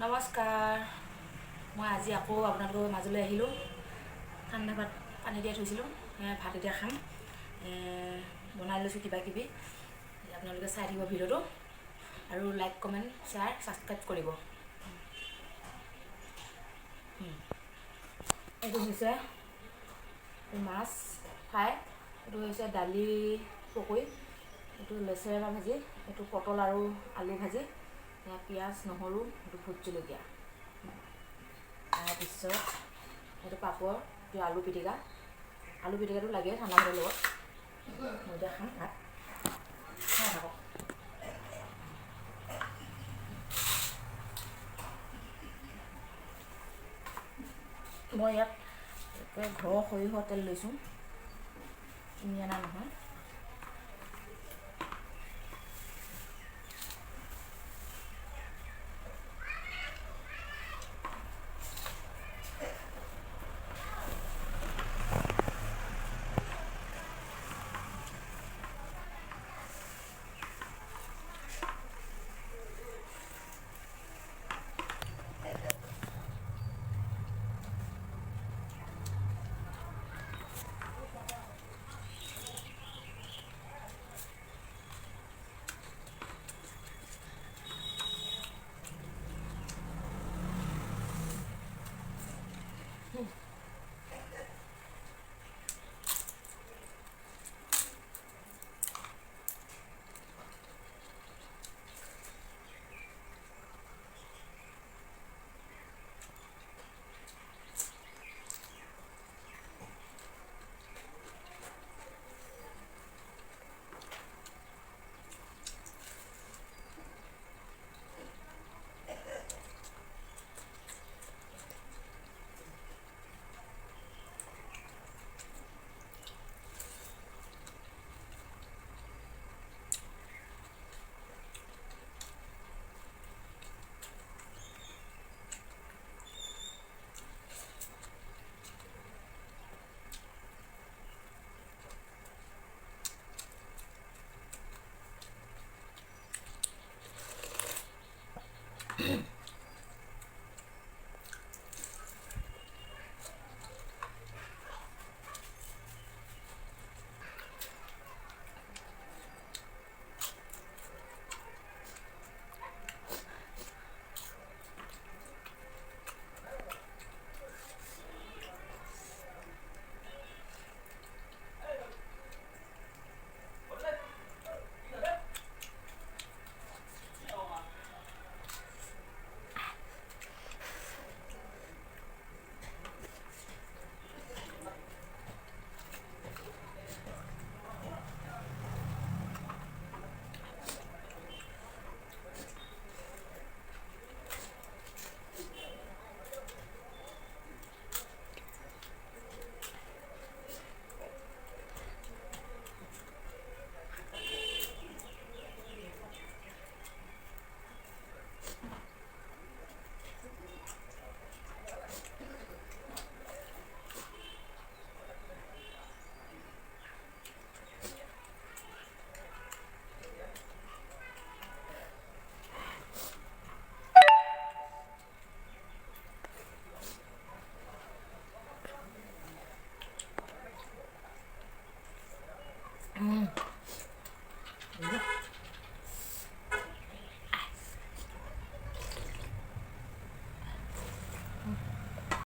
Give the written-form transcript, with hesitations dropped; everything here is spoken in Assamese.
নমস্কাৰ, মই আজি আকৌ আপোনালোকৰ মাজলৈ আহিলোঁ। ঠাণ্ডা ভাত পানী দিয়া থৈছিলোঁ, ভাত এতিয়া খাম। বনাই লৈছোঁ কিবা কিবি, আপোনালোকে চাই থাকিব ভিডিঅ'টো আৰু লাইক কমেণ্ট শ্বেয়াৰ ছাবস্ক্ৰাইব কৰিব। এইটো হৈছে মাছ ফ্ৰাই, এইটো হৈছে দালি পকৰি, এইটো লেচেৰা ভাজি, এইটো পটল আৰু আলু ভাজি, পিঁয়াজ নহৰু, এইটো ভোট জলকীয়া, তাৰপিছত এইটো পাপৰ, এইটো আলু পিটিকা। আলু পিটিকাটো লাগে ঠাণ্ডা ভাতৰ লগত। মই এতিয়া খাম ভাত, খাই থাকক। মই ইয়াত ঘৰৰ সৰিয়হৰ তেল লৈছোঁ, কিনি অনা নহয়।